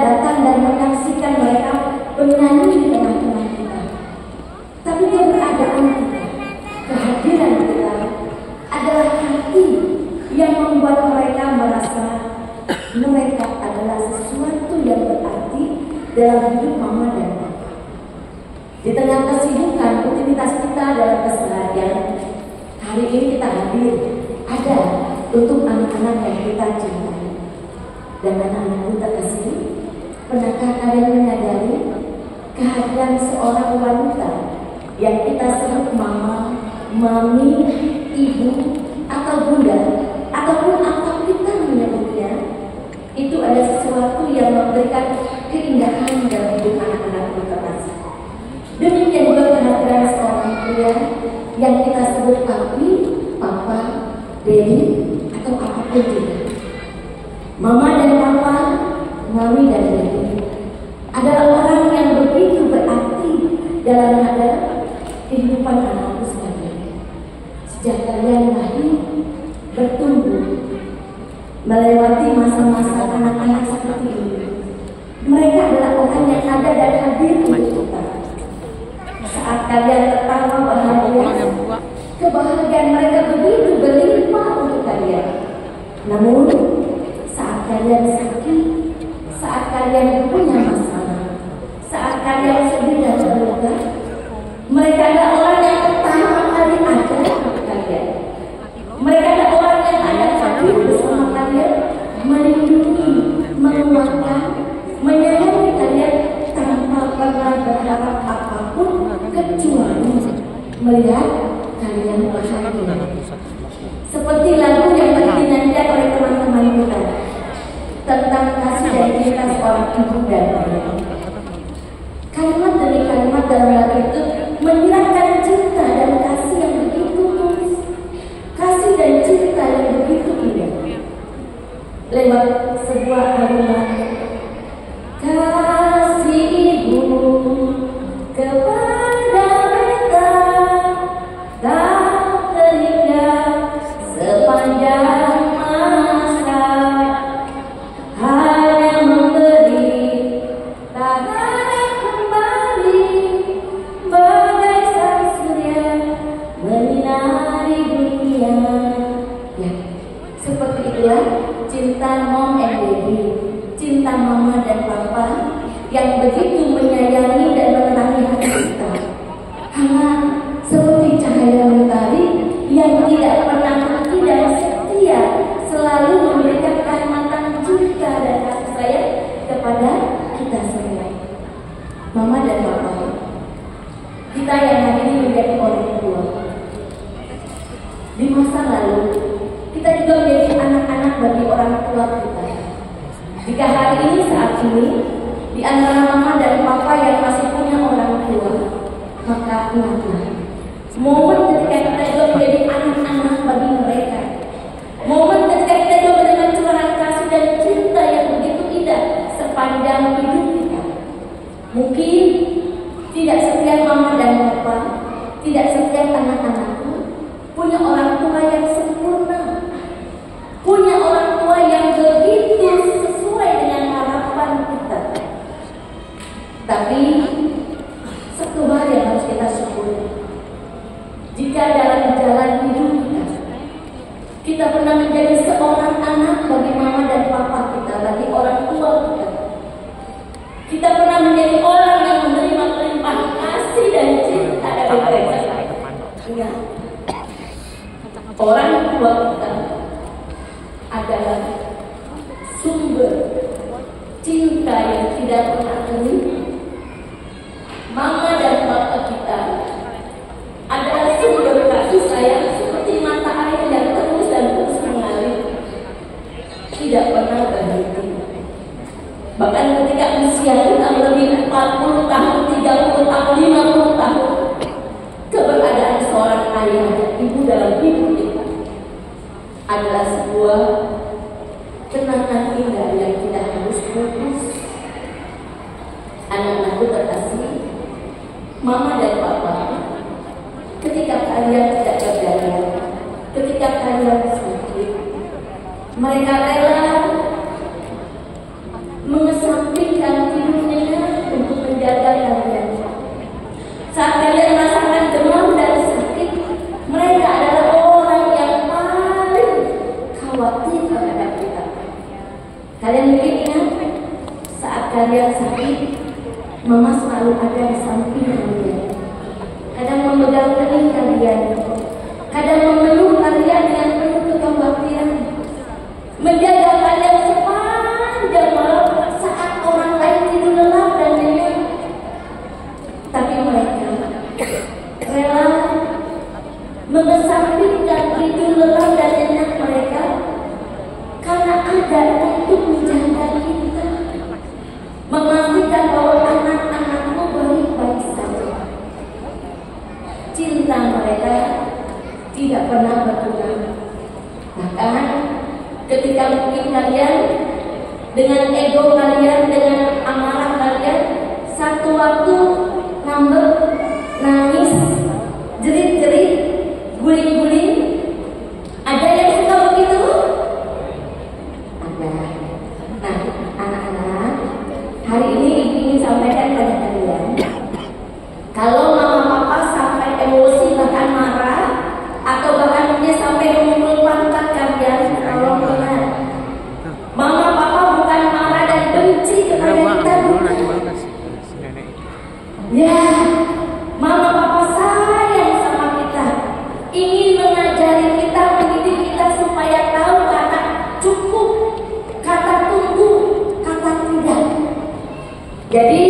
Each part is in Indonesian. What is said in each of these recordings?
datang dan menyaksikan mereka bernyanyi di tengah-tengah kita. Tapi keberadaan kita, kehadiran kita adalah hati yang membuat mereka merasa mereka adalah sesuatu yang berarti dalam hidup mama dan papa. Di tengah kesibukan rutinitas kita dalam keseharian, hari ini kita hadir ada untuk anak-anak yang kita cintai. Dan anak-anak terkasih, pernahkah kalian menyadari kehadiran seorang wanita yang kita sebut mama, mami, ibu, atau bunda, ataupun apa kita menyebutnya, itu ada sesuatu yang memberikan keindahan dalam hidup anak-anak terkasih. Demikian juga kehadiran seorang pria yang kita sebut papi, papa, dedi, atau apapun juga. Mama dan papa, mami dan dedi adalah orang yang begitu berarti dalam kehidupan anakku sekalian. Sejak kalian lahir, bertumbuh, melewati masa-masa anak-anak seperti ini, mereka adalah orang yang ada dan hadir untuk kita. Saat kalian pertama bahagia, kebahagiaan mereka begitu berlimpah untuk kalian. Namun saat kalian sakit, saat kalian punya masalah, saat kalian sedih dan berduka, mereka adalah orang yang pertama kali ada untuk kalian. Mereka adalah orang yang ada hadir bersama kalian, melindungi, menguatkan, menyayangi kalian tanpa pernah berharap apapun kecuali melihat kalian bahagia. Seperti lagu yang dinyanyikan oleh teman-teman kita tentang kasih dan cinta seorang ibu dan ayah. Kalimat demi kalimat dalam lagu itu menyiratkan cinta dan kasih yang begitu tulus, kasih dan cinta yang begitu indah. Lewat sebuah kalimat, kasih ibu kepada mereka tak terhingga sepanjang masa, hanya memberi tak ada kembali, bagai sang surya menyinari dunia. Ya, seperti itulah cinta mom and baby, cinta mama dan papa yang begitu menyayangi dan menerangi hati kita. Hangat seperti cahaya mentari yang tidak pernah mati dan setia, selalu memberikan kehangatan cinta dan kasih sayang kepada kita semua. Mama dan papa, kita yang hari ini menjadi orang tua. Di masa lalu, kita juga menjadi anak-anak bagi orang tua kita. Jika hari ini saat ini di antara mama dan papa yang masih punya orang tua, maka ingatlah momen ketika kita juga menjadi anak-anak bagi mereka. Momen ketika kita juga menerima curahan kasih dan cinta yang begitu indah sepanjang hidup kita. Mungkin tidak setiap mama dan papa, tidak setiap anak-anakku punya orang tua yang sempurna, punya orang tua yang begitu sesuai dengan harapan kita. Tapi satu hal yang harus kita syukuri, jika dalam jalan hidup kita pernah menjadi seorang anak bagi mama dan papa kita, bagi orang tua kita. Kita pernah menjadi orang yang menerima limpahan kasih dan cinta dari mereka. Ya. Orang tua kita adalah sumber cinta yang tidak pernah kering. Mama dan papa kita adalah sumber kasih sayang seperti mata air yang terus dan terus mengalir, tidak pernah berhenti. Bahkan ketika usia kita lebih 40 tahun, 30 tahun, 50 tahun, keberadaan seorang ayah dan ibu dalam hidup kita adalah sebuah kenangan indah yang tidak harus putus. Anak-anakku terkasih, mama dan papa, ketika kalian tidak berdaya, ketika kalian sakit, mereka rela mengesampingkan mengesampingkan itu lelah dan enak mereka, karena ada untuk menjaga kita, memastikan bahwa anak-anakmu baik-baik saja. Cinta mereka tidak pernah berkurang. Bahkan ketika mungkin kalian dengan ego kalian, dengan amarah kalian, satu waktu ngambek, nangis, jerit-jerit, guling-guling, ada yang suka begitu? Ada. Nah, anak-anak, hari ini ibu ingin sampaikan pada kalian, kalau mama papa sampai emosi bahkan marah, atau bahkan dia sampai memukul pantat kalian, kalau ingat, mama papa bukan marah dan benci kepada kita, bukan. Ya, mama papa sayang sama kita, ingin mengajari kita, mendidik kita supaya tahu kata cukup, kata tunggu, kata tidak. Jadi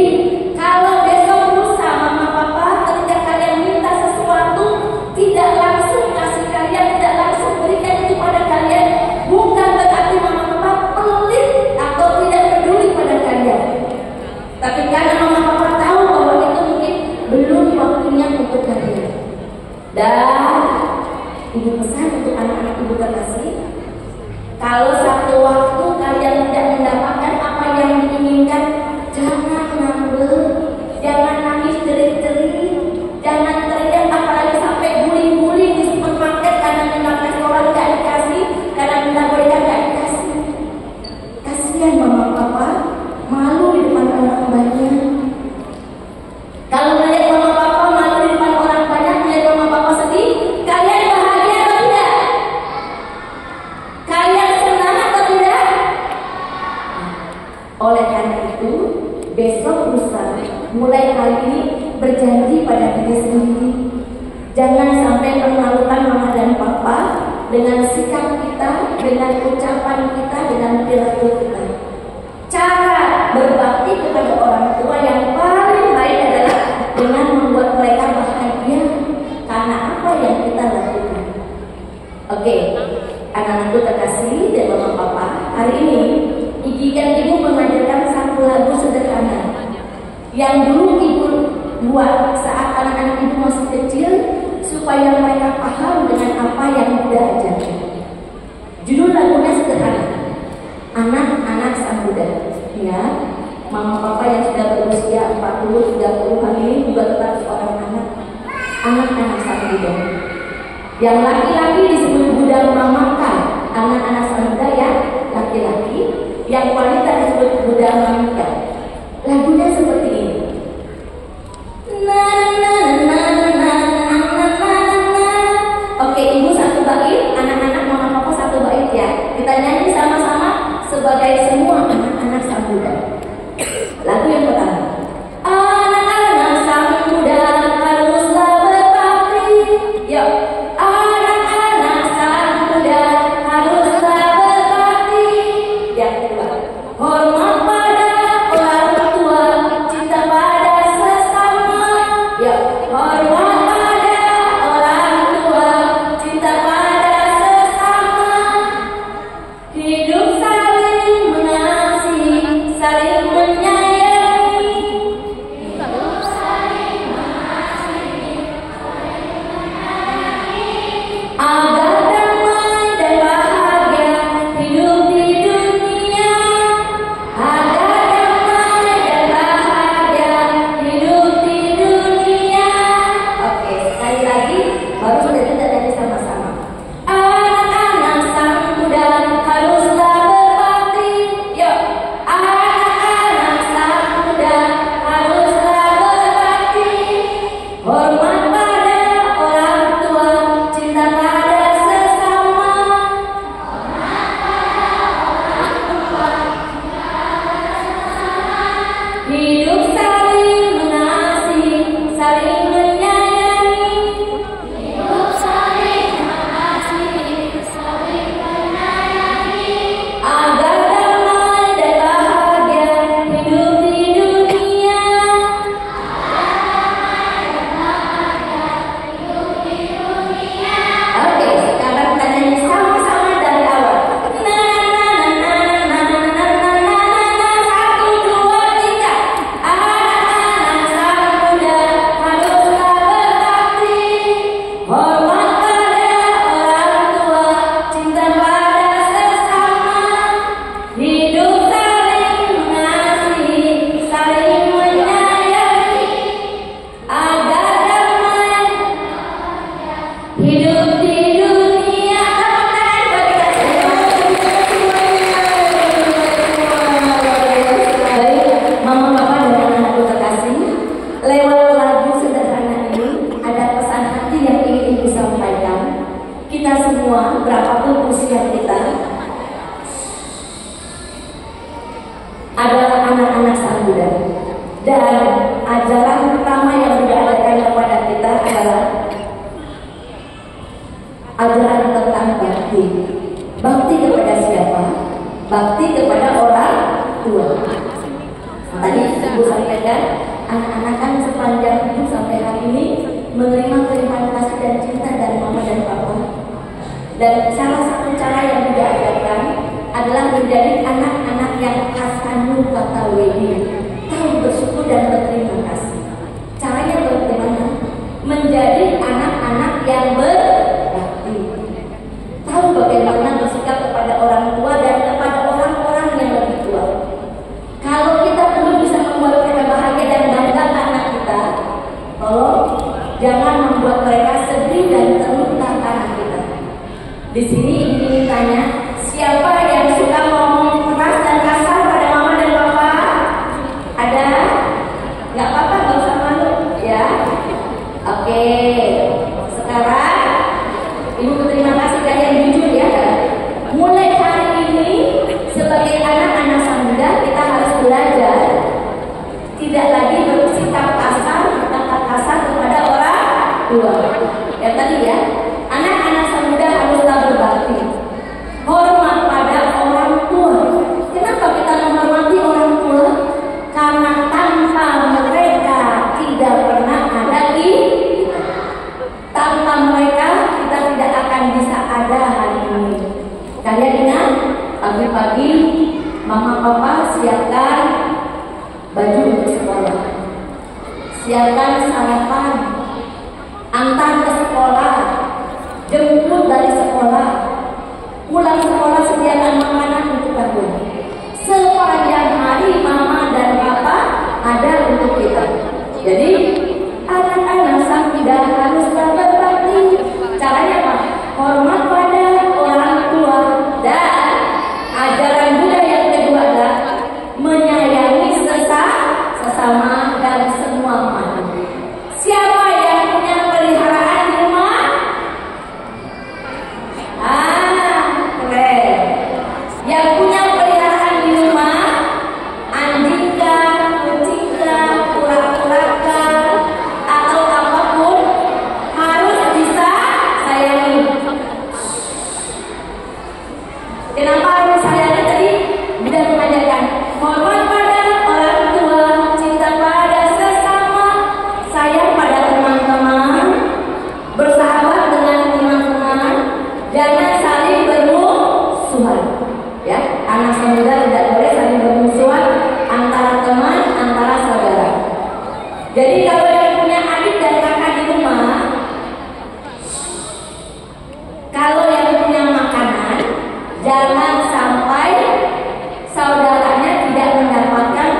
kalau besok lusa mama papa ketika kalian minta sesuatu, tidak langsung kasih kalian, tidak langsung berikan itu pada kalian, bukan berarti mama papa pelit atau tidak peduli pada kalian, tapi karena mama papa tahu bahwa itu mungkin belum waktunya untuk kalian. Dan ibu pesan untuk anak-anak ibu terkasih, kalau satu waktu kalian tidak mendapatkan apa yang diinginkan, jangan ngambek, jangan nangis jerit-jerit, jangan teriak, apalagi sampai guling-guling di supermarket karena minta restoran gak dikasih, karena minta gorengan gak dikasih. Kasihan mama papa, malu di depan orang banyak. Kalau melihat mama papa malu di depan orang banyak, melihat mama papa sedih, kalian bahagia atau tidak? Kalian senang atau tidak? Oleh karena itu, besok lusa, mulai hari ini berjanji pada diri sendiri, jangan sampai mempermalukan mama dan papa dengan sikap kita, dengan ucapan kita, dengan perilaku kita. Cara berbakti kepada orang tua yang paling baik adalah dengan membuat mereka bahagia karena apa yang kita lakukan. Oke, anak-anakku terkasih dan mama papa, hari ini Igi dan ibu mengajarkan satu lagu sederhana yang dulu ibu buat saat anak-anak ibu masih kecil supaya mereka paham dengan apa yang Buddha ajarkan. Judul lagunya sederhana, Anak-anak Sang Buddha. Ya, mama papa yang sudah berusia 40-30 ini juga tetap seorang anak. Anak-anak Sang Buddha. Yang laki-laki disebut Buddha Mamaka, anak-anak Sang Buddha yang laki-laki. Yang wanita disebut Buddha Mamika. Lagunya seperti ini. Oke, ibu satu bait, anak-anak mama papa satu bait ya. Kita nyanyi sama-sama sebagai semua anak-anak Sang Buddha. Lagu yang pertama. Anak-anak Sang Buddha haruslah berbakti. Yuk. Anak-anak Sang Buddha haruslah berbakti. Yang kedua. Hormat pada orang tua, cinta pada sesama. Yuk. Hormat pada orang tua, cinta pada sesama. Hidup saling mengasihi, saling menyayangi. Hidup saling mengasihi, saling menyayangi. Agar damai dan bahagia hidup di dunia. Agar damai dan bahagia hidup di dunia. Oke, sekali lagi, baru sudah kita nyanyi sama-sama. Anak-anak Sang Buddha haruslah berbakti. Yuk. Anak-anak Sang Buddha haruslah berbakti. Hormat pada orang tua, cinta pada kita semua, berapapun usia kita, adalah anak-anak Sang Buddha. Dan ajaran pertama yang diajarkan kepada kita adalah ajaran tentang bakti. Bakti kepada siapa? Bakti kepada orang tua. Tadi Ibu sampaikan, anak-anak kan sepanjang hidup sampai hari ini menerima kelimpahan kasih dan cinta dari mama dan papa. Dan salah satu cara yang diajarkan adalah menjadi anak-anak yang kasanu kata wedi, tahu bersyukur dan berterima kasih. Caranya bagaimana? Menjadi anak-anak yang berbakti, tahu bagaimana bersikap kepada orang tua dan kepada orang-orang yang lebih tua. Kalau kita belum bisa membuat mereka bahagia dan bangga karena kita, tolong jangan membuat mereka sedih dan terluka karena kita. Di sini ingin tanya, siapa yang suka ngomong keras dan kasar pada mama dan papa? Ada? Nggak apa-apa, nggak usah malu, ya. Oke, sekarang Ibu berterima kasih kalian jujur ya. Mulai hari ini sebagai anak-anak Sang Buddha kita harus belajar tidak lagi bersikap kasar, berkata kasar kepada orang tua. Ya tadi ya, anak-anak Sang Buddha haruslah berbakti, hormat pada orang tua. Kenapa kita menghormati orang tua? Karena tanpa mereka tidak pernah ada kita. Tanpa mereka kita tidak akan bisa ada hari ini. Kalian ingat pagi-pagi mama papa siapkan baju untuk sekolah, siapkan sarapan, antar ke sekolah, jemput dari sekolah, pulang sekolah sediakan makanan untuk kalian. Sepanjang hari mama dan papa ada untuk kita. Jadi anak-anak Sang Buddha haruslah berbakti. Caranya apa? Hormat pada orang tua. Dan ajaran Buddha yang kedua adalah menyayangi sesama dan semua makhluk. Siapa yang punya peliharaan di rumah? Keren. Yang punya peliharaan di rumah, anjing kah, kucing kah, ular-ular kah, atau apapun, harus bisa sayangi. Kenapa harus sayangi? Tadi Buddha mengajarkan hormat pada orang tua, cinta pada sesama, sayang pada teman-teman, bersahabat dengan teman-teman, jangan saling bermusuhan. Ya, anak Sang Buddha tidak boleh saling bermusuhan antara teman, antara saudara. Jadi kalau yang punya adik dan kakak di rumah, kalau yang punya makanan, jangan sampai saudaranya tidak mendapatkan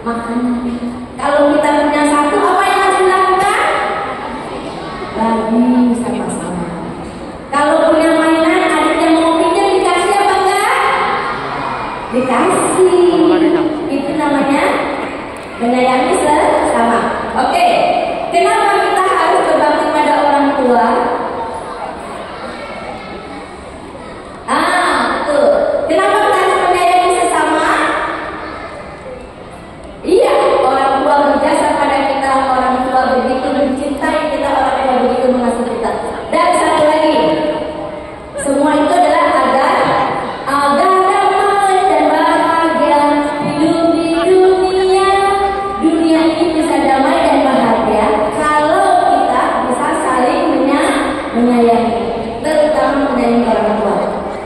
makanan. Kalau kita punya satu, apa yang harus dilakukan? Bagi sama-sama. Kalau punya mainan, adiknya mau pinjam, dikasih apa enggak? Dikasih. Itu namanya menyayangi sesama. Oke, kenapa kita harus berbakti pada orang tua? Betul. Kenapa kita harus menyayangi sesama? Iya, orang tua berjasa pada kita, orang tua begitu mencintai kita, orang tua begitu mengasihi kita. Dan satu lagi, semua itu adalah agar damai dan bahagia hidup di dunia. Dunia ini bisa damai dan bahagia kalau kita bisa saling menyayangi, terutama menyayangi orang tua.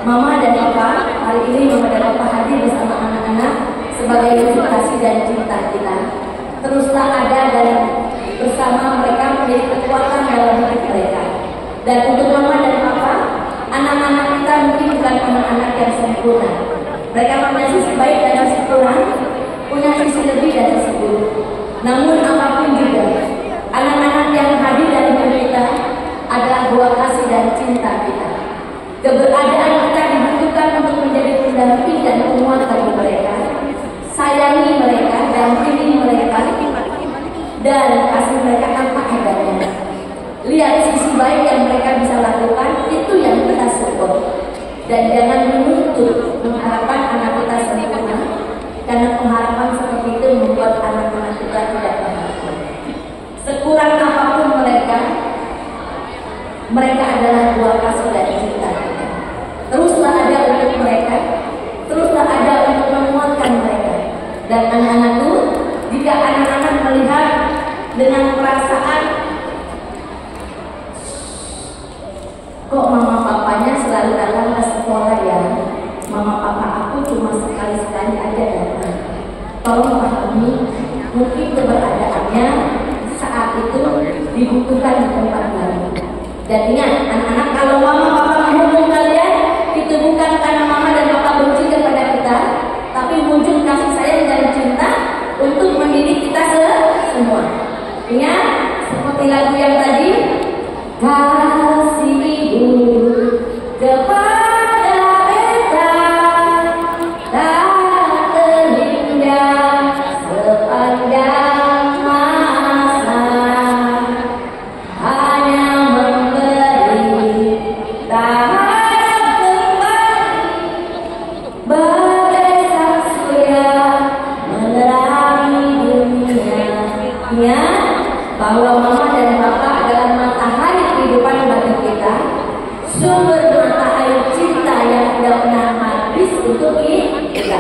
Mama dan papa, hari ini mama dan papa hadir bersama anak-anak sebagai wujud kasih dan cinta kita. Teruslah ada dan bersama mereka menjadi kekuatan dalam hidup mereka. Dan untuk mama dan papa, anak-anak kita mungkin bukan anak-anak yang sempurna. Mereka punya sisi baik dan sisi kurang, punya sisi lebih dan sisi buruk. Namun apapun juga, anak-anak yang hadir dalam hidup kita adalah buah kasih dan cinta kita. Keberadaan kita dibutuhkan untuk menjadi pendamping dan penguat bagi mereka. Sayangi mereka, dampingi mereka, dan kasih mereka apa adanya. Lihat sisi baik yang mereka bisa lakukan, itu mengharapkan anak kita sempurna, karena pengharapan seperti itu membuat anak-anak kita tidak bahagia. Sekurang apapun mereka adalah dua kasih dari cinta kita. Teruslah ada untuk mereka, teruslah ada untuk menguatkan mereka. Dan anak-anakku, jika anak-anak melihat dengan perasaan kok mama papanya selalu datang ke sekolah ya, mama papa aku cuma sekali-sekali aja datang, tolong pahami mungkin keberadaannya saat itu dibutuhkan di tempat lain. Dan ingat anak-anak, kalau mama papa menghukum kalian itu bukan karena mama dan papa benci kepada kita, tapi wujud kasih sayang dan cinta untuk mendidik kita semua. Ingat seperti lagu yang tadi, kasih ibu kepada beta tak terhingga sepanjang masa, hanya memberi tak harap kembali, bagai sang surya menerangi dunia. Ingat bahwa mama dan papa adalah matahari kehidupan bagi kita, sumber mata air cinta yang tidak pernah habis untuk kita.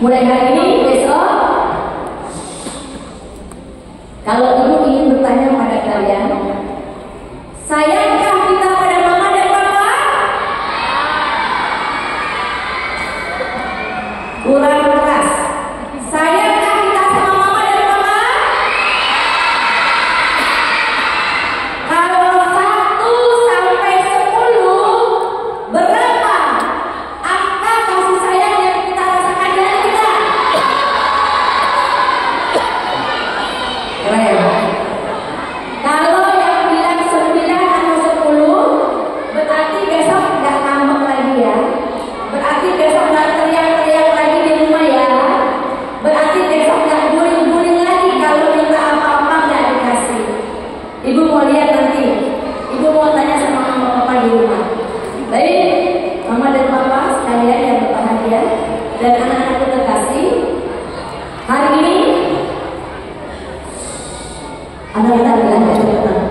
Mulai hari ini, besok, kalau ibu ingin bertanya pada kalian, sayangkah kita pada mama dan papa? Kurang keras. Sayangkah kita sama mama dan papa? Kalau 1 sampai 10, berapa angka kasih sayang yang kita rasakan dari kita? Keren. Kalau yang bilang 9 atau 10, berarti besok nggak ngambek lagi ya. Berarti besok nggak teriak-teriak lagi di rumah ya. Berarti besok nggak guling-guling lagi kalau minta apa-apa nggak dikasih. Ibu mau lihat nanti. Ibu mau tanya sama mama papa di rumah. Baik, mama dan papa sekalian yang berbahagia dan anak-anakku terkasih. Hari ini anak-anak belajar tenang.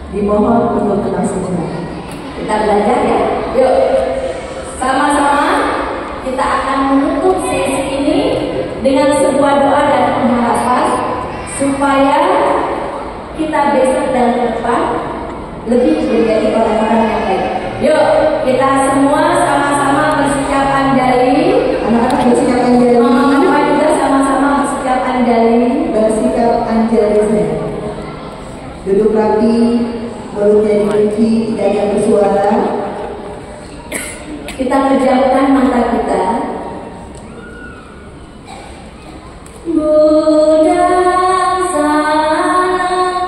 Dimohon untuk tenang sejenak. Kita belajar ya. Yuk, sama-sama kita akan menutup sesi ini dengan sebuah doa dan pengharapan supaya kita besok dan ke depan lebih menjadi orang-orang yang baik. Yuk, kita semua sama-sama bersikap anjali. Anak-anak bersikap anjali. Mama juga sama-sama bersikap anjali. Bersikap anjali. Duduk rapi, mulutnya dikunci, tidak yang bersuara. Kita pejamkan mata kita. Budang sana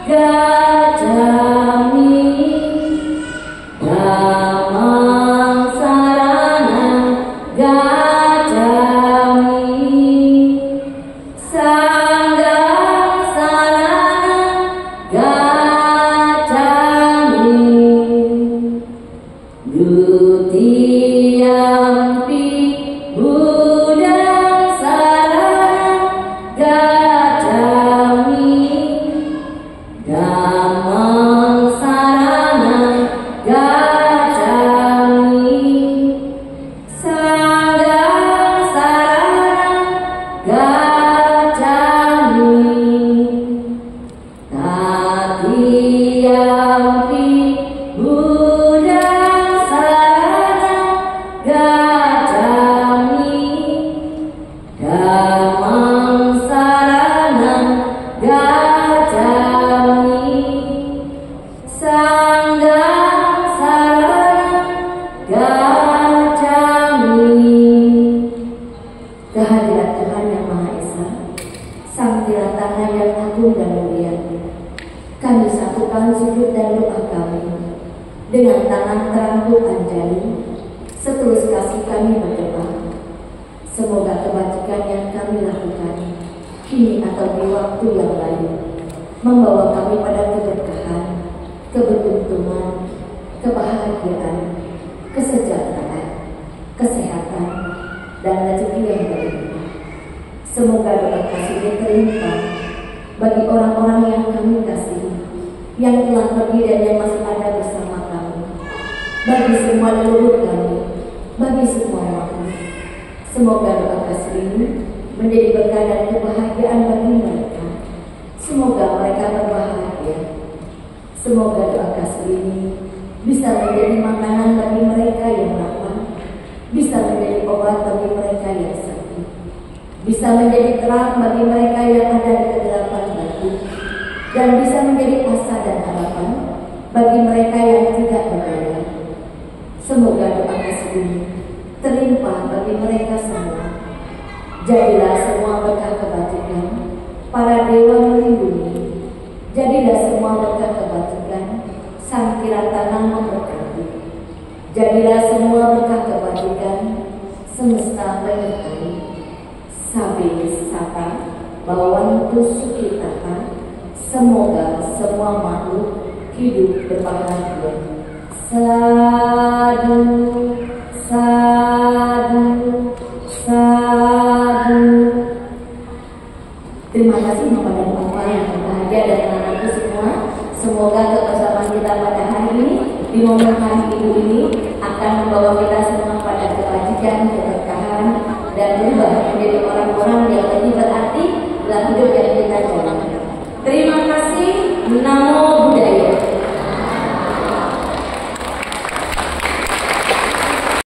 gajami, damang sarana gajami, sanggang sarana gajami, dutiampi budang sarana gajami, damang sarana gajami, sanggang sarana gajami, tatiampi budang sarana gajami, damang sarana gajami, sanggang sarana gajami. Kehadirat Tuhan yang Maha Esa, Sang Tiratana yang agung dan mulia, kami satukan sujud dan doa kami dengan tangan terangkum anjali, setulus kasih kami berdoa. Semoga kebajikan yang kami lakukan kini atau di waktu yang lain membawa kami pada keberkahan, keberuntungan, kebahagiaan, kesejahteraan, kesehatan, dan rezeki yang berlimpah. Semoga doa kasih terlimpah bagi orang-orang yang kami kasihi, yang telah pergi dan yang masih ada bersama kami, bagi semua leluhur kami, bagi semua makhluk. Semoga doa kasih ini menjadi berkah dan kebahagiaan bagi mereka. Semoga mereka berbahagia. Semoga doa kasih ini bisa menjadi makanan bagi mereka yang lapar, bisa menjadi obat bagi mereka yang sakit, bisa menjadi terang bagi mereka yang ada di kegelapan batu, dan bisa menjadi asa dan harapan bagi mereka yang tidak berdaya. Semoga doa kasih ini terlimpah bagi mereka semua. Jadilah semua berkah kebajikan, para dewa melindungi. Jadilah semua berkah kebajikan, sang Kiratangan memberkati. Jadilah semua berkah kebajikan, semesta menyertai. Sabi Sata Bawantu Sukitata. Semoga semua makhluk hidup berbahagia. Sadu, sadu, sadu. Terima kasih Mama dan Papa yang berbahagia dan anak-anakku semua. Semoga kebersamaan kita pada hari ini, di momen hari Ibu ini, akan membawa kita semua